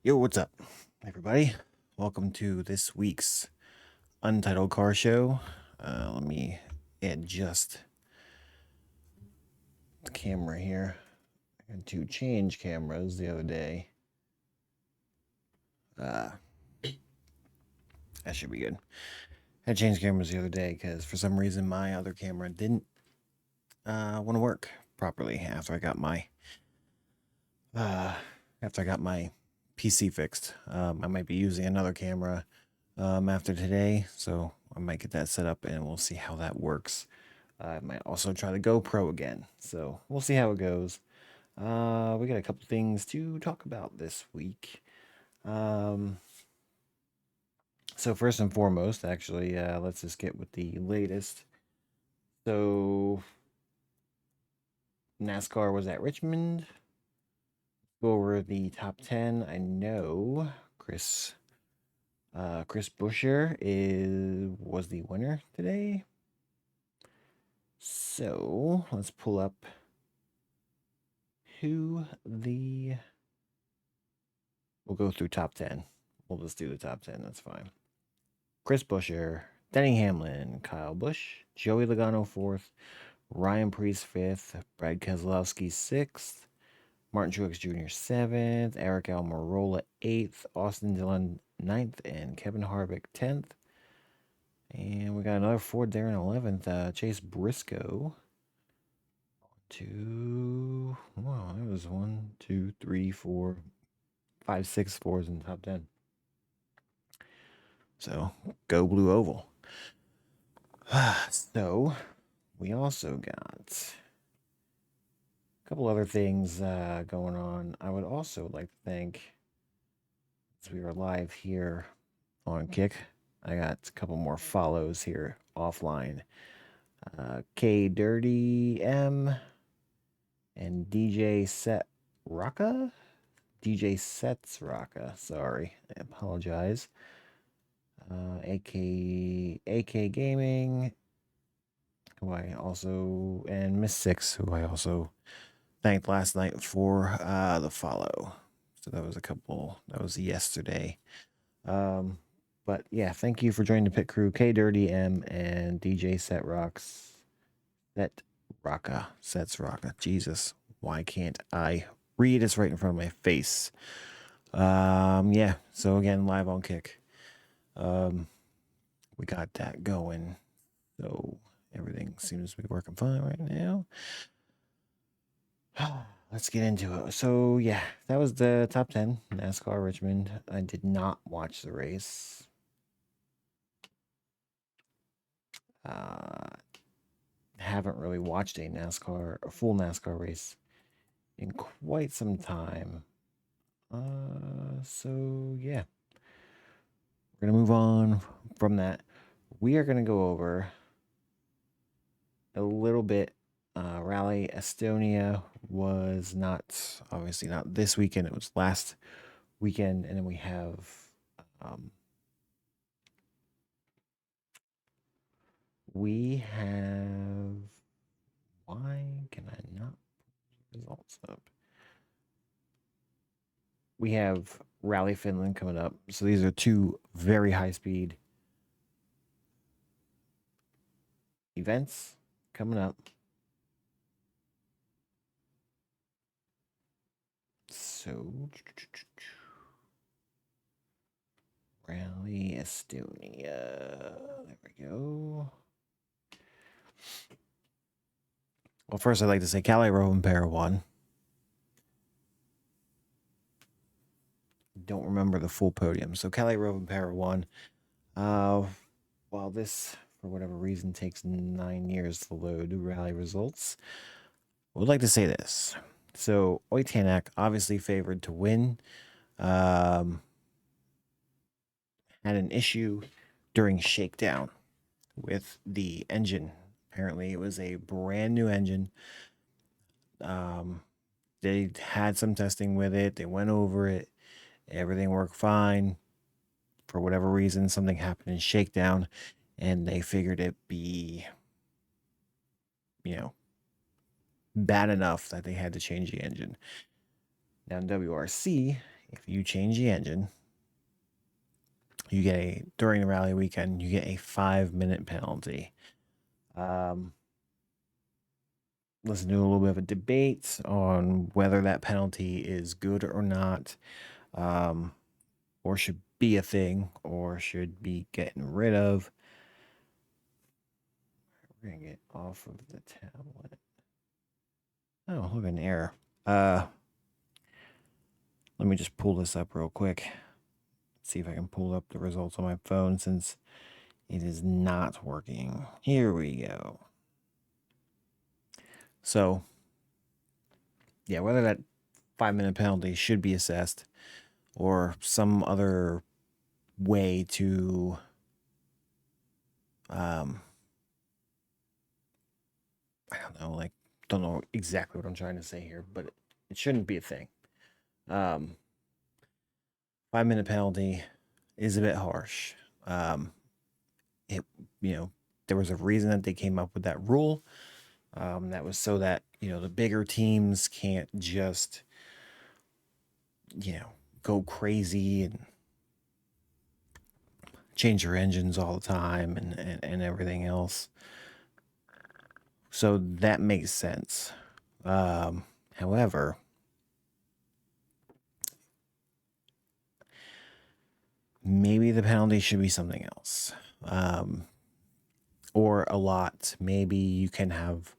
Yo, what's up, everybody? Welcome to this week's Untitled Car Show. Let me adjust the camera here. I had to change cameras the other day. Uh, that should be good. I had to change cameras the other day because for some reason my other camera didn't want to work properly uh, after I got my PC fixed. I might be using another camera after today, so I might get that set up and we'll see how that works. I might also try the GoPro again, so we'll see how it goes. We got a couple things to talk about this week. Um, so first and foremost, actually, let's just get with the latest. So NASCAR was at Richmond. Go over the top 10. I know Chris Buescher was the winner today. So let's pull up who the. We'll go through top 10. We'll just do the top 10. That's fine. Chris Buescher, Denny Hamlin, Kyle Busch, Joey Logano 4th, Ryan Preece 5th, Brad Keselowski 6th, Martin Truex Jr. 7th, Eric Almirola 8th, Austin Dillon 9th, and Kevin Harvick 10th. And we got another Ford there in 11th, Chase Briscoe. Wow, that was 1, 2, 3, 4, 5, 6 fours in the top 10. So, go Blue Oval. So, we also got a couple other things going on. I would also like to thank, as we are live here on Kick, I got a couple more follows here offline. K Dirty M and DJ Set Rocka? DJ Sets Rocka, sorry, I apologize. AK Gaming, who I also, and Miss Six, who I also thanked last night for the follow. So that was yesterday. But yeah, thank you for joining the pit crew, K Dirty M and DJ Sets Rocka. Jesus, why can't I read? It's right in front of my face. Yeah, so again, live on Kick. We got that going. So everything seems to be working fine right now. Let's get into it. So yeah, that was the top 10 NASCAR Richmond. I did not watch the race. Haven't really watched a full NASCAR race in quite some time. So yeah, we're gonna move on from that. We are gonna go over a little bit. Rally Estonia was obviously not this weekend. It was last weekend, and then we have um, why can I not put results up? We have Rally Finland coming up. So these are two very high speed events coming up. So Rally Estonia. There we go. Well, first I'd like to say Kalle Rovanperä won. Don't remember the full podium. So Kalle Rovanperä won. While this, for whatever reason, takes 9 years to load rally results, I would like to say this. So Oitanak obviously favored to win. Had an issue during shakedown with the engine. Apparently, it was a brand new engine. They had some testing with it. They went over it. Everything worked fine. For whatever reason, something happened in shakedown, and they figured it be, bad enough that they had to change the engine. Now, in WRC, if you change the engine, you get during the rally weekend, you get a 5-minute penalty. Listen to a little bit of a debate on whether that penalty is good or not, or should be a thing, or should be getting rid of. We're gonna get off of the tablet. Oh, look, an error. Let me just pull this up real quick. See if I can pull up the results on my phone since it is not working. Here we go. So, yeah, whether that 5-minute penalty should be assessed or some other way to I don't know, like, don't know exactly what I'm trying to say here, but it shouldn't be a thing. 5-minute penalty is a bit harsh. It, there was a reason that they came up with that rule. That was so that, the bigger teams can't just, go crazy and change their engines all the time and everything else. So that makes sense. However, maybe the penalty should be something else. Or a lot. Maybe you can have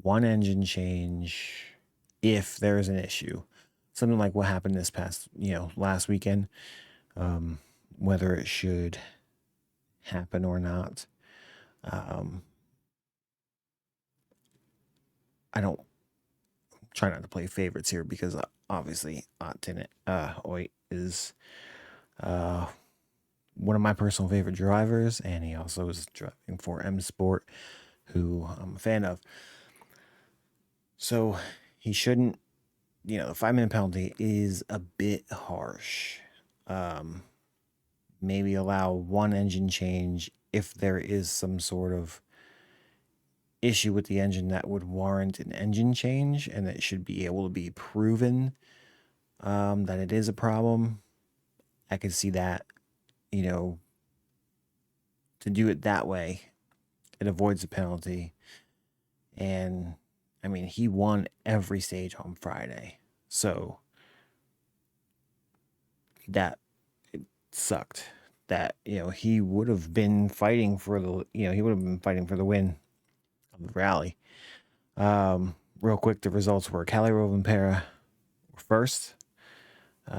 one engine change if there's an issue. Something like what happened this past, last weekend. Whether it should happen or not. I don't try not to play favorites here because obviously Oit is one of my personal favorite drivers, and he also is driving for M Sport, who I'm a fan of. So he shouldn't, the 5-minute penalty is a bit harsh. Maybe allow one engine change if there is some sort of issue with the engine that would warrant an engine change, and it should be able to be proven that it is a problem. I could see that, to do it that way, it avoids the penalty. And I mean, he won every stage on Friday, so that it sucked. That he would have been fighting for the win of the rally. Real quick, the results were Cali Rovanpera first.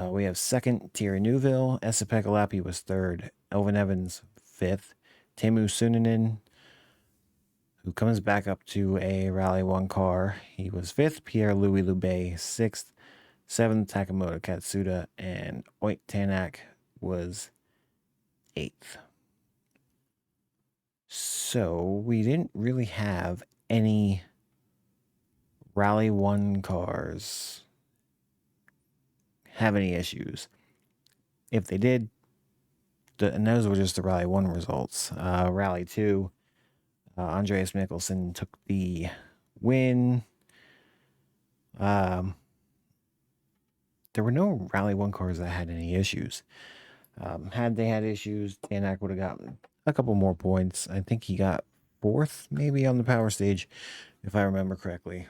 We have second, Thierry Neuville. Esa Pekka was third. Elvin Evans, fifth. Teemu Sunanen, who comes back up to a Rally 1 car, he was fifth. Pierre-Louis Loubet, sixth. Seventh, Takamoto Katsuda. And Oit Tanak was eighth. So we didn't really have any Rally 1 cars have any issues. If they did, and those were just the Rally 1 results. Rally 2, Andreas Mikkelsen took the win. There were no Rally 1 cars that had any issues. Had they had issues, Tanak would have gotten a couple more points. I think he got fourth, maybe, on the power stage, if I remember correctly.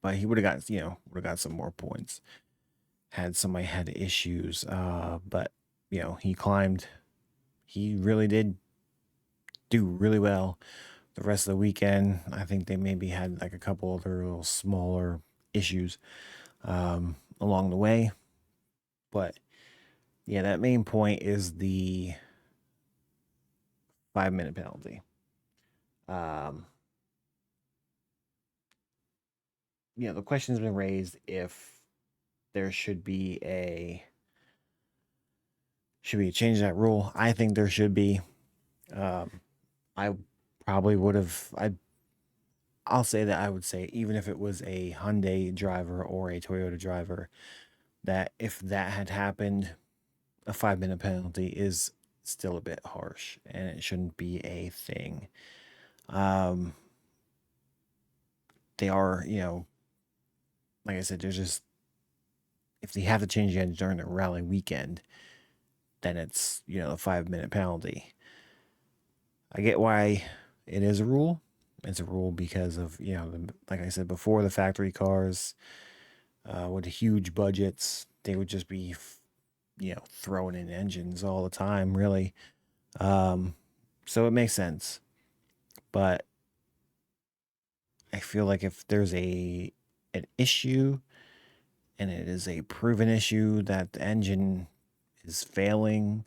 But he would have got some more points had somebody had issues. But he climbed. He really did do really well the rest of the weekend. I think they maybe had like a couple other little smaller issues along the way. But yeah, that main point is the 5-minute penalty. The question's been raised if there should be a change that rule. I think there should be. I probably would have. I'll say that I would say even if it was a Hyundai driver or a Toyota driver, that if that had happened, a 5-minute penalty is still a bit harsh, and it shouldn't be a thing. They are, like I said, they're just if they have to change the engine during the rally weekend, then it's, a 5-minute penalty. I get why it is a rule. It's a rule because of, like I said before, the factory cars with huge budgets, they would just be, throwing in engines all the time, really. So it makes sense. But I feel like if there's an issue and it is a proven issue that the engine is failing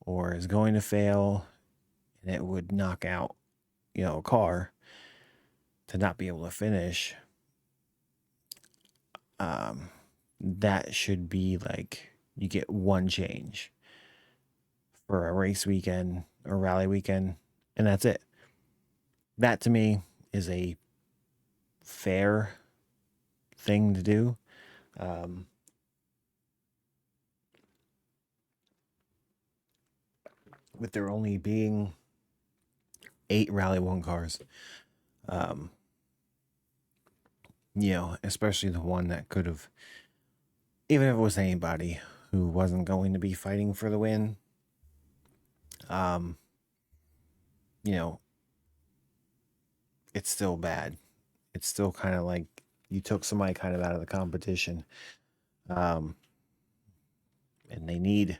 or is going to fail and it would knock out, a car to not be able to finish, that should be like you get one change for a race weekend or rally weekend, and that's it. That to me is a fair thing to do. With there only being 8 Rally 1 cars, um, especially the one that could have, even if it was anybody who wasn't going to be fighting for the win, um, you know, it's still bad. It's still kind of like you took somebody kind of out of the competition. And they need,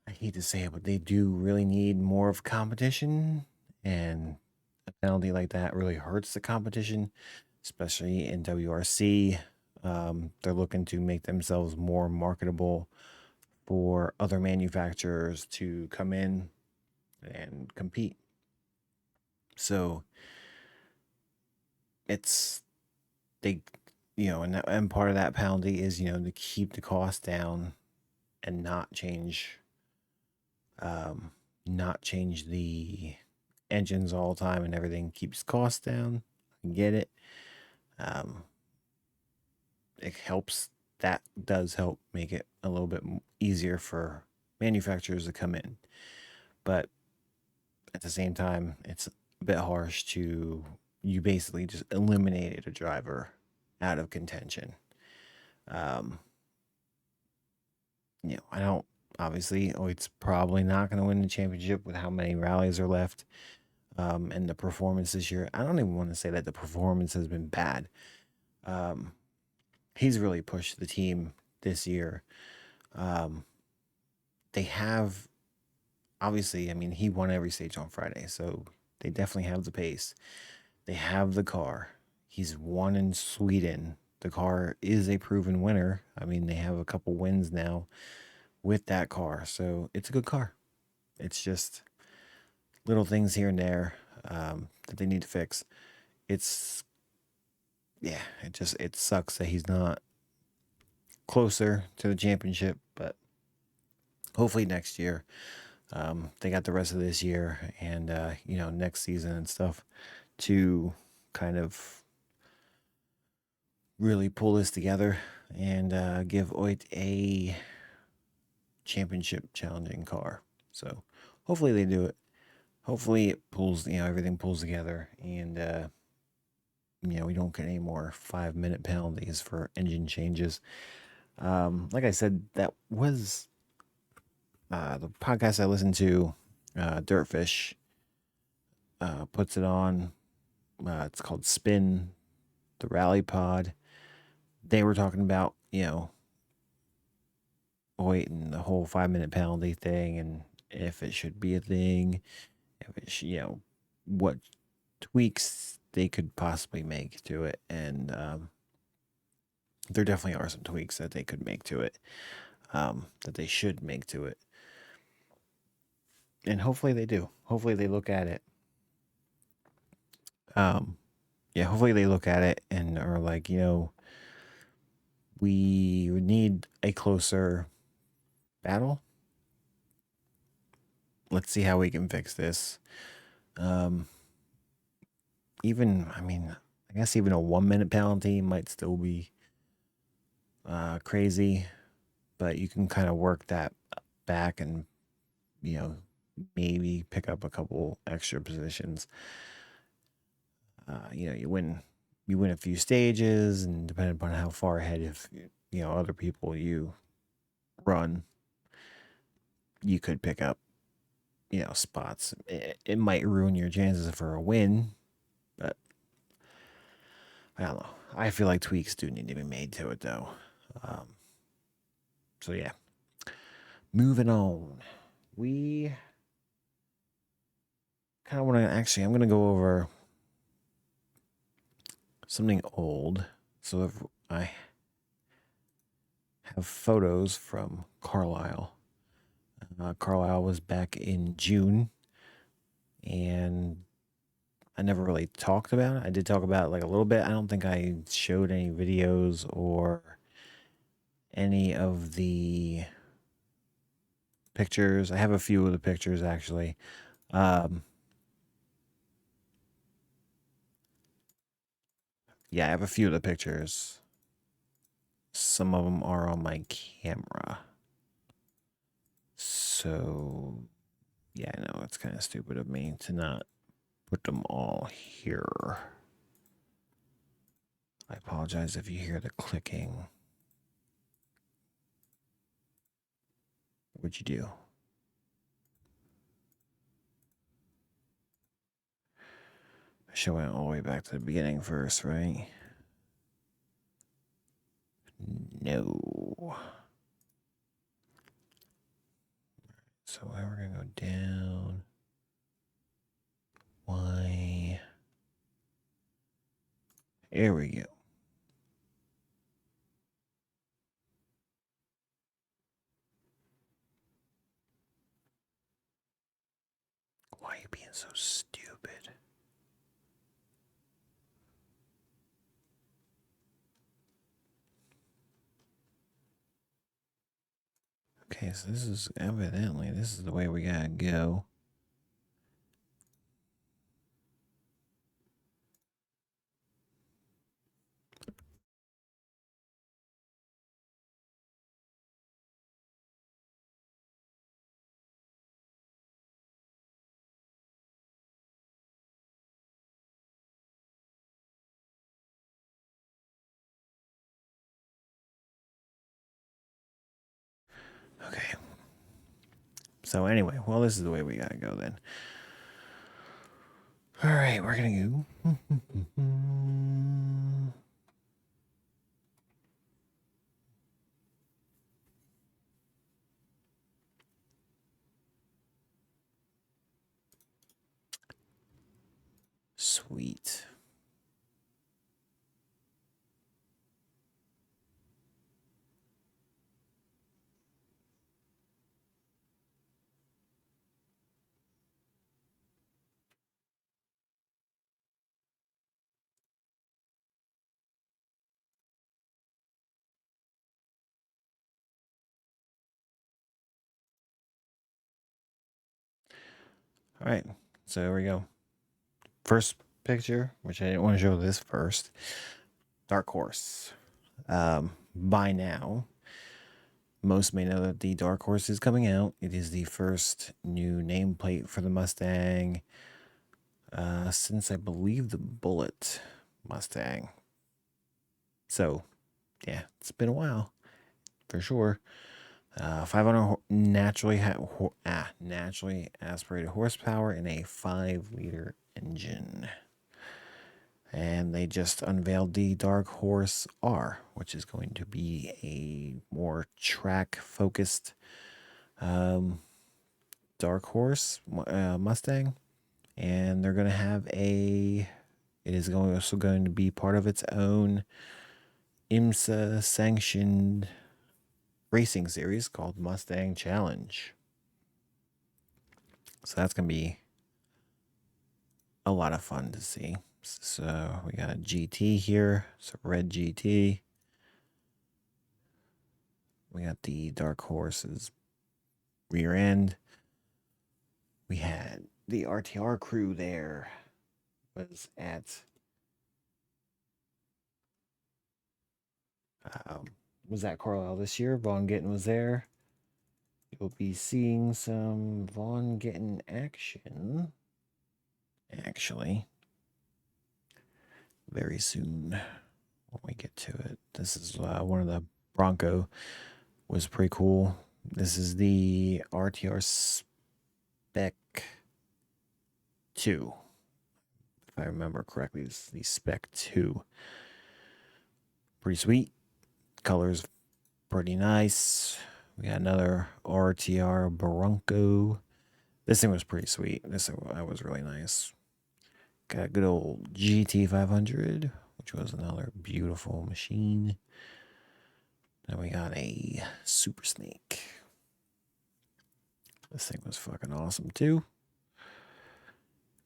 I hate to say it, but they do really need more of competition. And a penalty like that really hurts the competition, especially in WRC. They're looking to make themselves more marketable for other manufacturers to come in and compete. So it's they, and part of that penalty is to keep the cost down and not change the engines all the time and everything, keeps costs down. I get it. It helps. That does help make it a little bit easier for manufacturers to come in, but at the same time, it's a bit harsh to you basically just eliminated a driver out of contention. Um, I don't obviously. Oh, it's probably not going to win the championship with how many rallies are left. And the performance this year, I don't even want to say that the performance has been bad. He's really pushed the team this year. They have, obviously, I mean, he won every stage on Friday, so they definitely have the pace. They have the car. He's won in Sweden. The car is a proven winner. I mean, they have a couple wins now with that car, so it's a good car. It's just little things here and there that they need to fix. It's Yeah, it sucks that he's not closer to the championship, but hopefully next year. They got the rest of this year and next season and stuff to kind of really pull this together and give Oit a championship challenging car. So hopefully they do it. Hopefully it pulls, everything pulls together and we don't get any more 5-minute penalties for engine changes. Like I said, that was the podcast I listened to. Dirtfish puts it on. It's called Spin, the Rally Pod. They were talking about, waiting the whole 5-minute penalty thing and if it should be a thing, if it should, what tweaks they could possibly make to it. And there definitely are some tweaks that they could make to it, that they should make to it. And hopefully they do. Hopefully they look at it. Hopefully they look at it and are like, we need a closer battle. Let's see how we can fix this. Even, I mean, I guess even a 1-minute penalty might still be crazy, but you can kind of work that back and, maybe pick up a couple extra positions. You win you win a few stages, and depending upon how far ahead of other people you run, you could pick up spots. It might ruin your chances for a win, but I don't know. I feel like tweaks do need to be made to it, though. So yeah, moving on. We kind of want to I'm going to go over something old. So if I have photos from Carlisle. Carlisle was back in June, and I never really talked about it. I did talk about it like a little bit. I don't think I showed any videos or any of the pictures. I have a few of the pictures actually. Yeah, I have a few of the pictures. Some of them are on my camera. So, yeah, I know it's kind of stupid of me to not put them all here. I apologize if you hear the clicking. What'd you do? I should went all the way back to the beginning first, right? No. So we're gonna go down. Why? There we go. Why are you being so stupid? Okay, so this is the way we gotta go. Okay. So anyway, well, this is the way we gotta go then. All right, we're gonna go. Sweet. All right, so there we go. First picture, which I didn't want to show this first. Dark Horse. By now, most may know that the Dark Horse is coming out. It is the first new nameplate for the Mustang since I believe the Bullet Mustang. So, yeah, it's been a while for sure. 500 naturally aspirated horsepower in a 5-liter engine. And they just unveiled the Dark Horse R, which is going to be a more track-focused Dark Horse Mustang. And they're going to have it is also going to be part of its own IMSA-sanctioned racing series called Mustang Challenge. So that's going to be a lot of fun to see. So we got a GT here. So red GT. We got the Dark Horse's rear end. We had the RTR crew there. Was at Carlisle this year. Vaughn Gittin was there. You'll be seeing some Vaughn Gittin action. Actually, very soon when we get to it. This is one of the Bronco. Was pretty cool. This is the RTR Spec 2. If I remember correctly, it's the Spec 2. Pretty sweet. Colors pretty nice. We got another RTR Bronco. This thing was pretty sweet. That was really nice. Got a good old GT500, which was another beautiful machine. Then we got a Super Snake. This thing was fucking awesome too.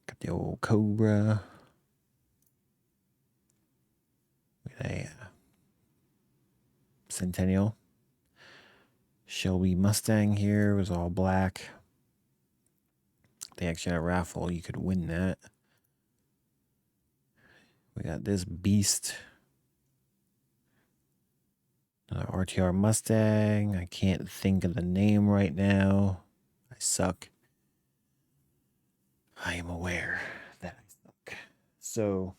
Got the old Cobra. We got a Centennial. Shelby Mustang here. It was all black. They actually had a raffle. You could win that. We got this beast. Another RTR Mustang. I can't think of the name right now. I suck. I am aware that I suck. So,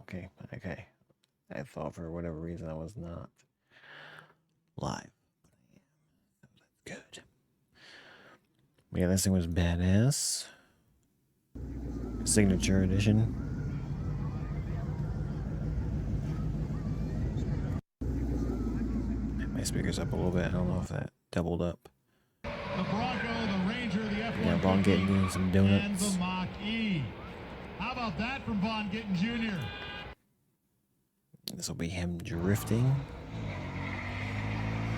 okay. I thought for whatever reason I was not live. Good. Yeah, this thing was badass. Signature edition. My speaker's up a little bit. I don't know if that doubled up. The Bronco, the Ranger, the F150, yeah, Vaughn Gittin doing some donuts. And the Mach-E. How about that from Vaughn Gittin Jr.? This will be him drifting.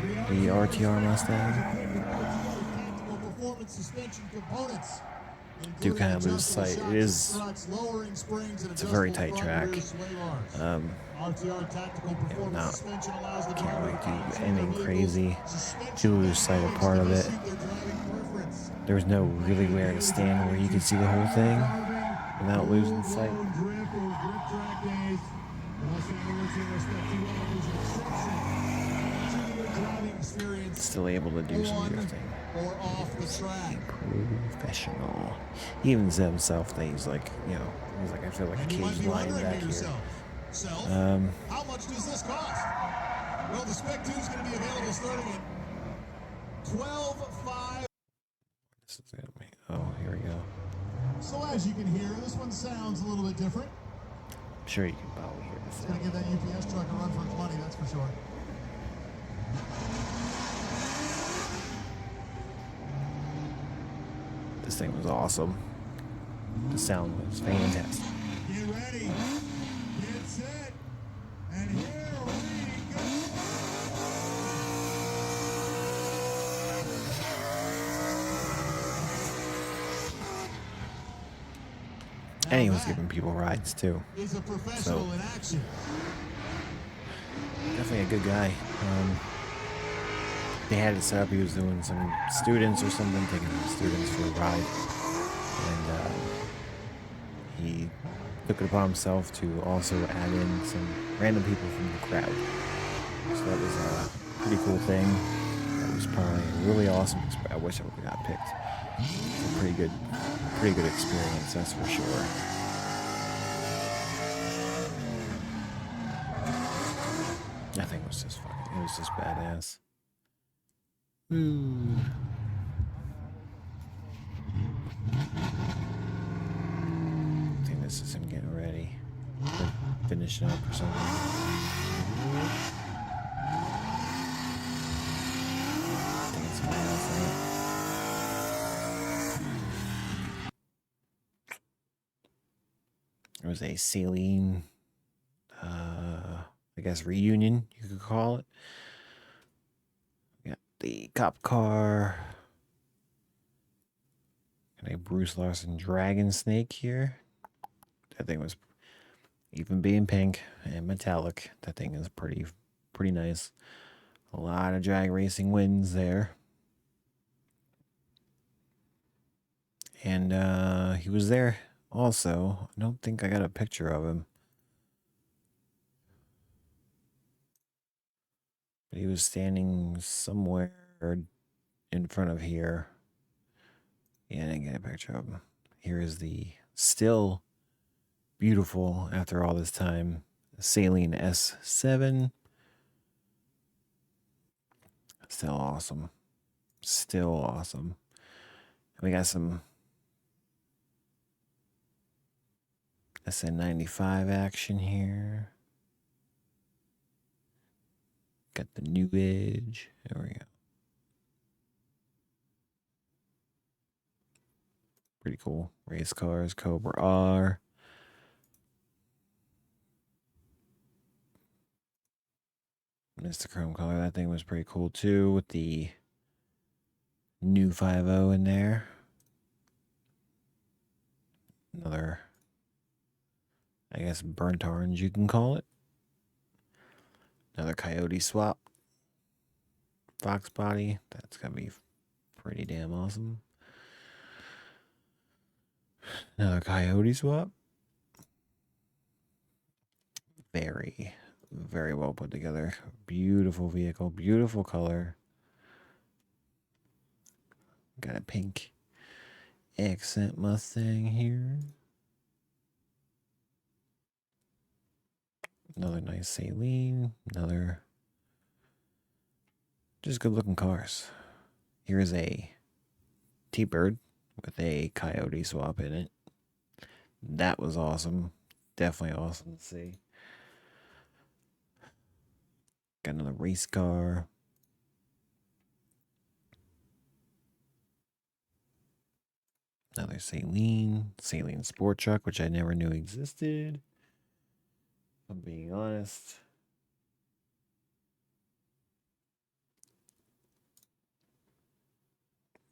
The RTR Mustang. Do kind of lose sight. It's a very tight track. Can't really do anything crazy. Do lose sight of part of it. There was no really where to stand where you could see the whole thing without losing sight. Still able to do some drifting. Professional. He even said himself that he's like, I feel like a caged lion back here. How much does this cost? Well, the Spec 2 is going to be available starting at $12,500. This is it. Oh, here we go. So as you can hear, this one sounds a little bit different. I'm sure you can probably hear this. It's going to give that UPS truck a run for its money, that's for sure. This thing was awesome. The sound was fantastic. Get ready, get set, and here we go. And he was giving people rides too. He's a professional in action. Definitely a good guy. They had it set up. He was doing some students or something, taking students for a ride, and he took it upon himself to also add in some random people from the crowd. So that was a pretty cool thing. That was probably a really awesome. I wish I would have got picked. It's a pretty good experience, that's for sure. That thing was just fucking. It was just badass. Ooh. I think this is him getting ready. Finishing up or something. I think it's somebody else, right? It was a saline, I guess, reunion, you could call it. The cop car. And a Bruce Larson Dragon Snake here. That thing was, even being pink and metallic, that thing is pretty nice. A lot of drag racing wins there. And he was there also. I don't think I got a picture of him. But he was standing somewhere in front of here. Yeah, I didn't get a picture of him. Here is the still beautiful, after all this time, Saline S7. Still awesome. Still awesome. We got some SN95 action here. Got the new edge. There we go. Pretty cool. Race cars, Cobra R. Mr. Chrome color. That thing was pretty cool too, with the new 5.0 in there. Another, I guess, burnt orange you can call it. Another Coyote swap. Fox body. That's going to be pretty damn awesome. Another Coyote swap. Very, very well put together. Beautiful vehicle. Beautiful color. Got a pink accent Mustang here. Another nice Saline. Another just good looking cars. Here's a T-Bird with a Coyote swap in it. That was awesome. Definitely awesome to see. Got another race car. Another Saline sport truck, which I never knew existed. If I'm being honest.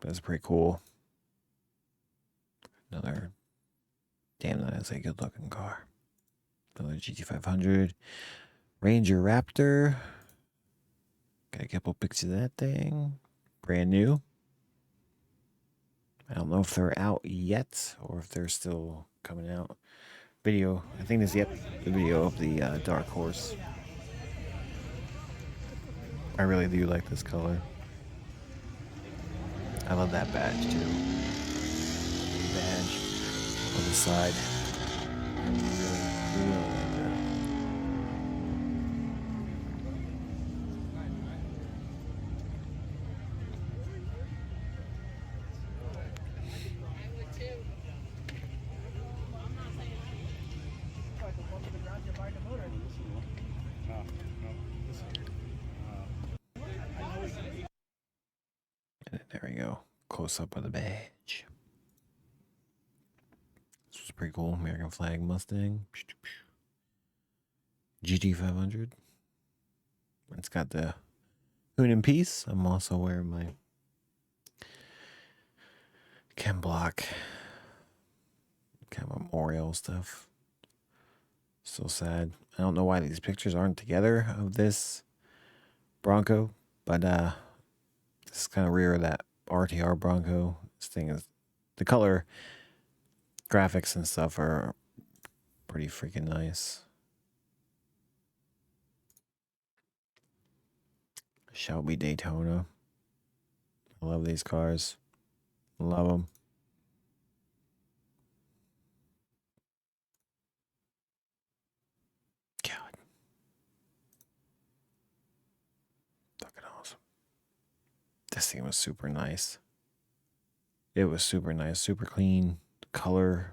That's pretty cool. Another, damn, that is a good looking car. Another GT500. Ranger Raptor. Got a couple pictures of that thing. Brand new. I don't know if they're out yet or if they're still coming out. Video, I think this, yep, the video of the Dark Horse. I really do like this color. I love that badge too. Badge on the side. I really like that. And there we go. Close up of the badge. This was pretty cool. American flag Mustang. GT500. It's got the Hoon and Peace. I'm also wearing my Ken Block kind of memorial stuff. So sad. I don't know why these pictures aren't together of this Bronco, but this is kind of rear of that RTR Bronco. This thing is, the color graphics and stuff are pretty freaking nice. Shelby Daytona. I love these cars. Love them. God. Fucking awesome. This thing was super nice. It was super nice, super clean. Color.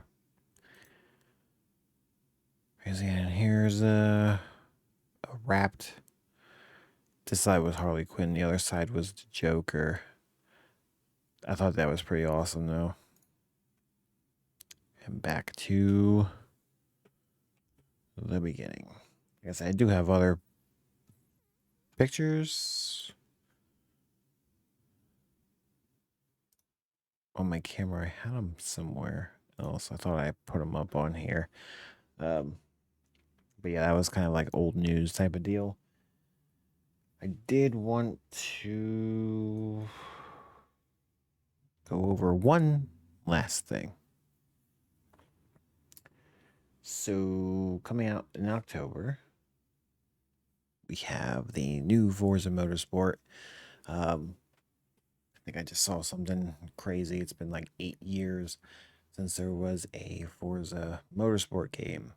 And here's a wrapped. This side was Harley Quinn. The other side was the Joker. I thought that was pretty awesome, though. And back to the beginning. I guess I do have other pictures on my camera. I had them somewhere else. I thought I put them up on here. But yeah, that was kind of like old news type of deal. I did want to go over one last thing. So coming out in October, we have the new Forza Motorsport. I think I just saw something crazy. It's been like 8 years since there was a Forza Motorsport game.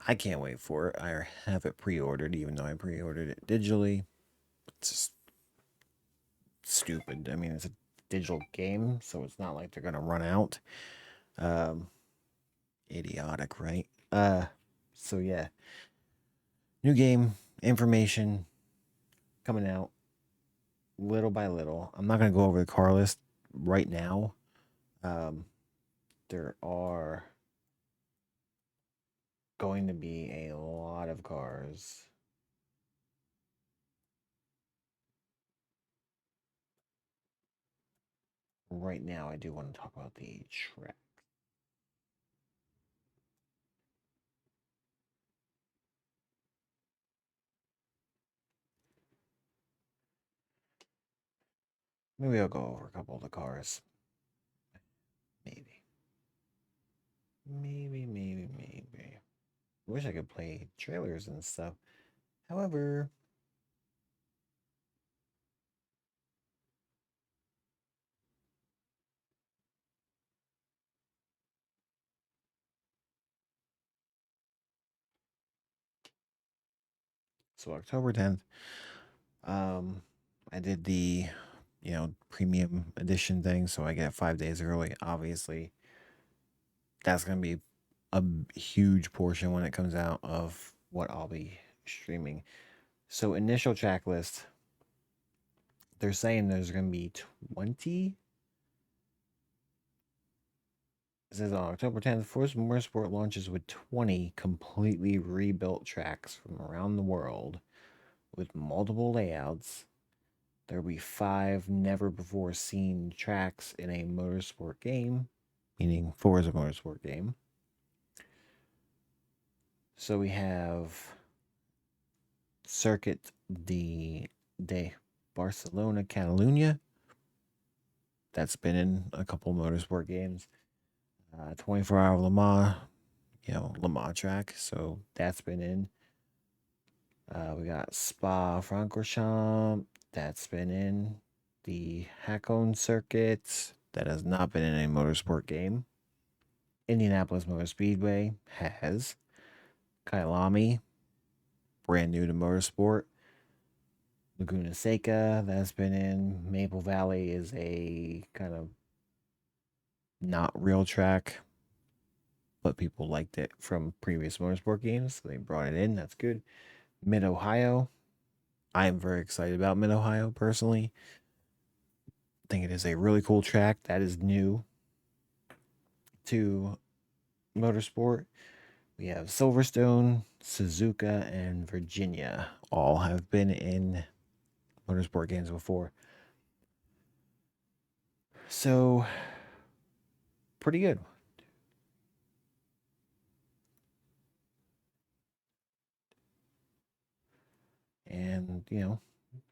I can't wait for it. I have it pre-ordered, even though I pre-ordered it digitally. It's just stupid. I mean, it's a digital game, so it's not like they're gonna run out. Um, idiotic, right? So yeah, new game information coming out little by little. I'm not gonna go over the car list right now. Um, there are going to be a lot of cars. Right now, I do want to talk about the track. Maybe I'll go over a couple of the cars. Maybe. Maybe. I wish I could play trailers and stuff. However, so October 10th, um, I did the, premium edition thing, so I get 5 days early. Obviously, that's gonna be a huge portion when it comes out of what I'll be streaming. So initial track list, they're saying there's gonna be 20. It says on October 10th, Forza Motorsport launches with 20 completely rebuilt tracks from around the world with multiple layouts. There will be 5 never before seen tracks in a motorsport game, meaning Forza Motorsport game. So we have Circuit de Barcelona, Catalunya. That's been in a couple motorsport games. 24-hour Le Mans, Le Mans track. So that's been in. We got Spa Francorchamps. That's been in. The Hakone Circuit. That has not been in a motorsport game. Indianapolis Motor Speedway has. Kyalami, brand new to motorsport. Laguna Seca, that's been in. Maple Valley is a kind of not real track, but people liked it from previous motorsport games, so they brought it in. That's good. Mid Ohio, I am very excited about Mid Ohio personally. I think it is a really cool track that is new to motorsport. We have Silverstone, Suzuka, and Virginia. All have been in motorsport games before. So, pretty good. And,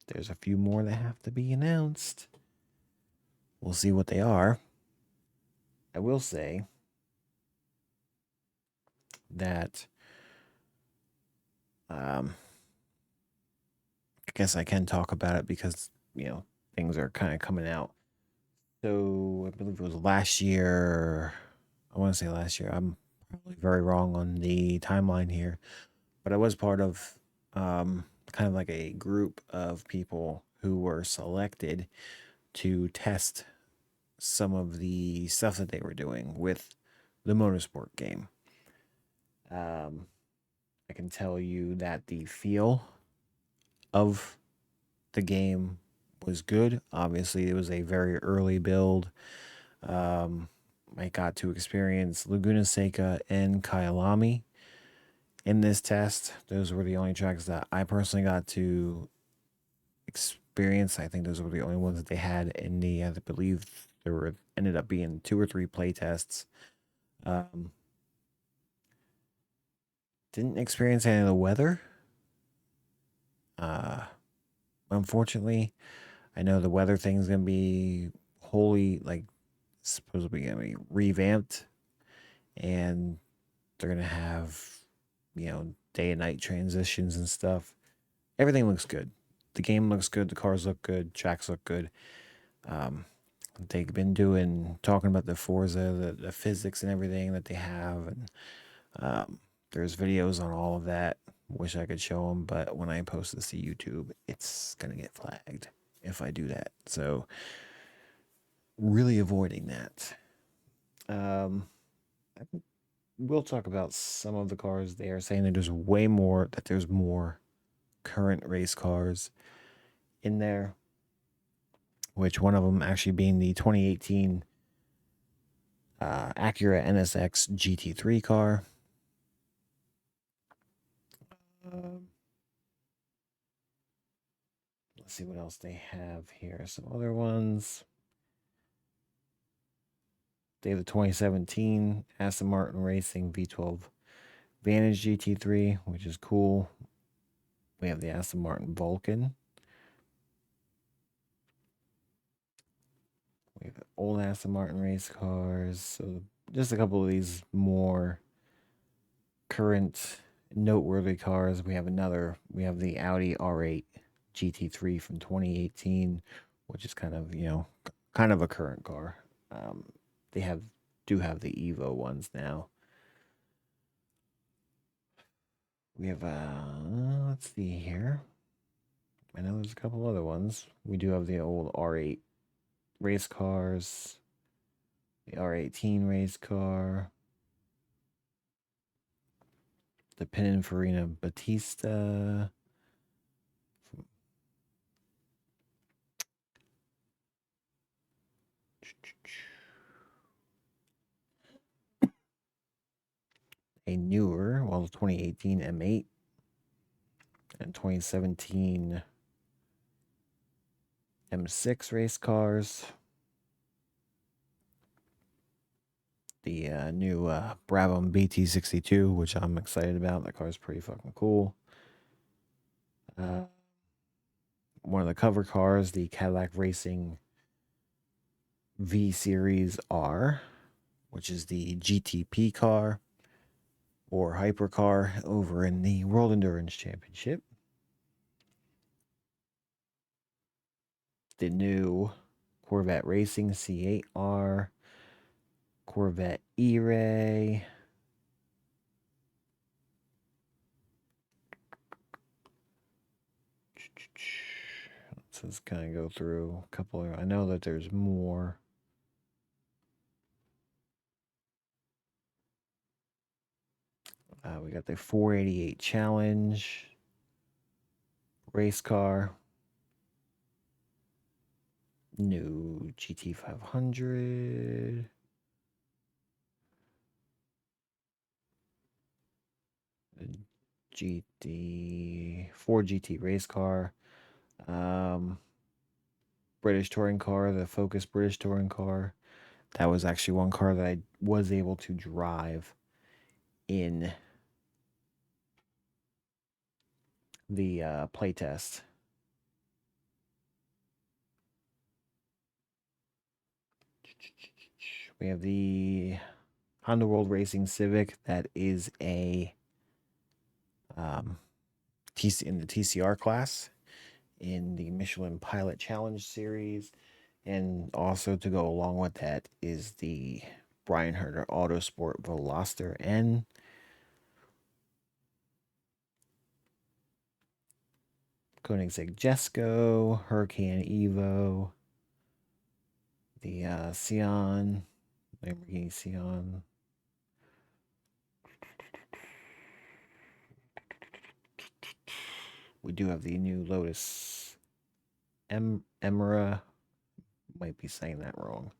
there's a few more that have to be announced. We'll see what they are. I will say that I guess I can talk about it because, things are kind of coming out. So I believe it was last year. I want to say last year. I'm probably very wrong on the timeline here, but I was part of kind of like a group of people who were selected to test some of the stuff that they were doing with the motorsport game. I can tell you that the feel of the game was good. Obviously, it was a very early build. I got to experience Laguna Seca and Kyalami in this test. Those were the only tracks that I personally got to experience. I think those were the only ones that they had in the, I believe there were ended up being 2 or 3 play tests. Didn't experience any of the weather. Unfortunately, I know the weather thing is gonna be wholly like supposedly going to be revamped, and they're going to have, day and night transitions and stuff. Everything looks good. The game looks good. The cars look good. Tracks look good. They've been talking about the Forza, the physics and everything that they have, and there's videos on all of that. Wish I could show them, but when I post this to YouTube, it's gonna get flagged if I do that. So, really avoiding that. We'll talk about some of the cars. They are saying that there's more current race cars in there, which one of them actually being the 2018 Acura NSX GT3 car. Let's see what else they have here. Some other ones. They have the 2017 Aston Martin Racing V12 Vantage GT3, which is cool. We have the Aston Martin Vulcan. We have old Aston Martin race cars. So just a couple of these more current noteworthy cars. We have the Audi R8 GT3 from 2018, which is kind of a current car. They do have the Evo ones now. We have let's see here. I know there's a couple other ones. We do have the old R8 race cars, the R18 race car, the Pininfarina Battista. A newer, the 2018 M8 and 2017 M6 race cars. The new Brabham BT62, which I'm excited about. That car is pretty fucking cool. One of the cover cars, the Cadillac Racing V Series R, which is the GTP car or hypercar over in the World Endurance Championship. The new Corvette Racing C8R, Corvette E-Ray. Let's just kind of go through a couple of, I know that there's more. We got the 488 Challenge race car. New GT500. Ford GT race car. British touring car, the Focus British touring car. That was actually one car that I was able to drive in the playtest. We have the Honda World Racing Civic. That is a in the TCR class in the Michelin Pilot Challenge series. And also to go along with that is the Brian Herter Autosport Veloster N. Koenigsegg Jesko, Hurricane Evo, the Lamborghini Sion. We do have the new Lotus Emira. Might be saying that wrong.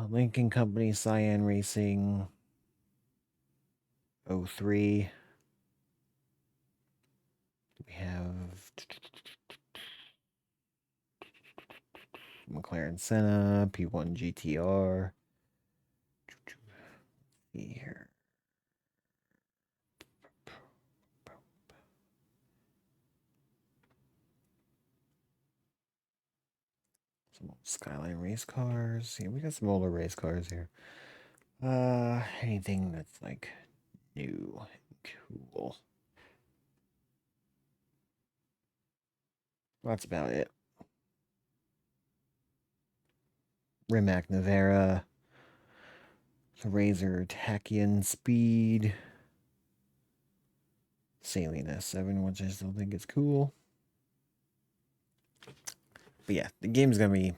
Lincoln Company Cyan Racing 03. We have McLaren Senna, P1 GTR. Here. Some old Skyline race cars. Yeah, we got some older race cars here. Anything that's like new and cool. That's about it. Rimac Navara, Razor Tachyon Speed, Saline S7, which I still think is cool. But yeah, the game's gonna be,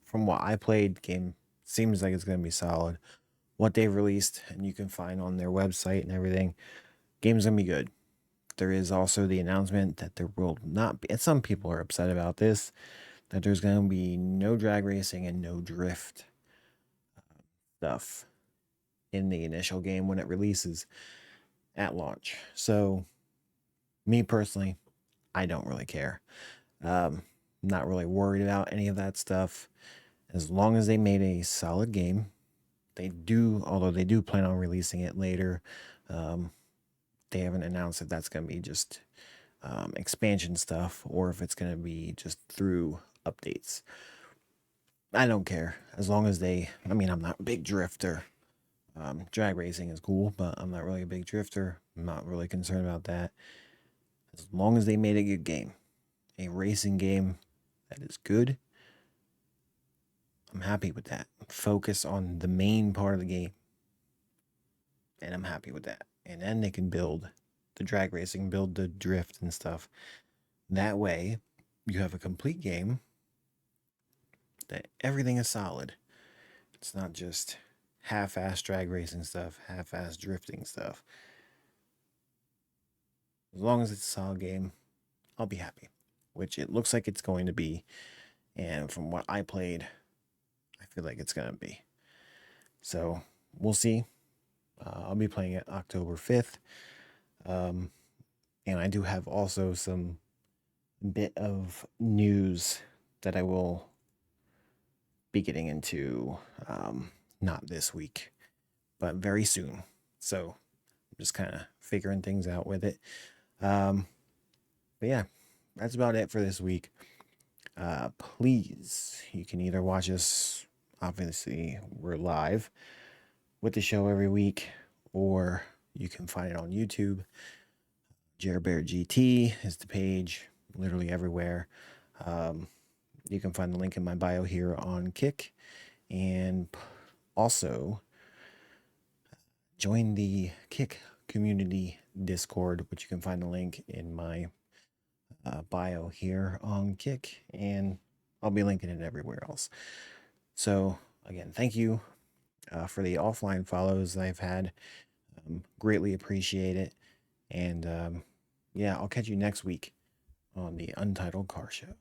from what I played, the game seems like it's gonna be solid. What they've released and you can find on their website and everything, game's gonna be good. There is also the announcement that there will not be, and some people are upset about this, that there's gonna be no drag racing and no drift stuff in the initial game when it releases at launch. So, me personally, I don't really care. Not really worried about any of that stuff. As long as they made a solid game, although they do plan on releasing it later. They haven't announced if that's going to be just expansion stuff or if it's going to be just through updates. I don't care. As long as I'm not a big drifter. Drag racing is cool, but I'm not really a big drifter. I'm not really concerned about that. As long as they made a good game, a racing game that is good, I'm happy with that. Focus on the main part of the game, and I'm happy with that. And then they can build the drag racing, build the drift and stuff. That way, you have a complete game that everything is solid. It's not just half-ass drag racing stuff, half-ass drifting stuff. As long as it's a solid game, I'll be happy, which it looks like it's going to be. And from what I played, I feel like it's going to be. So we'll see. I'll be playing it October 5th. And I do have also some bit of news that I will be getting into, not this week, but very soon. So I'm just kind of figuring things out with it. But yeah, that's about it for this week. Please, you can either watch us, obviously, we're live with the show every week, or you can find it on YouTube. Bear GT is the page, literally everywhere. You can find the link in my bio here on Kick, and also join the Kick community Discord, which you can find the link in my bio here on Kick, and I'll be linking it everywhere else. So again, thank you for the offline follows I've had. Greatly appreciate it. And yeah, I'll catch you next week on the Untitled Car Show.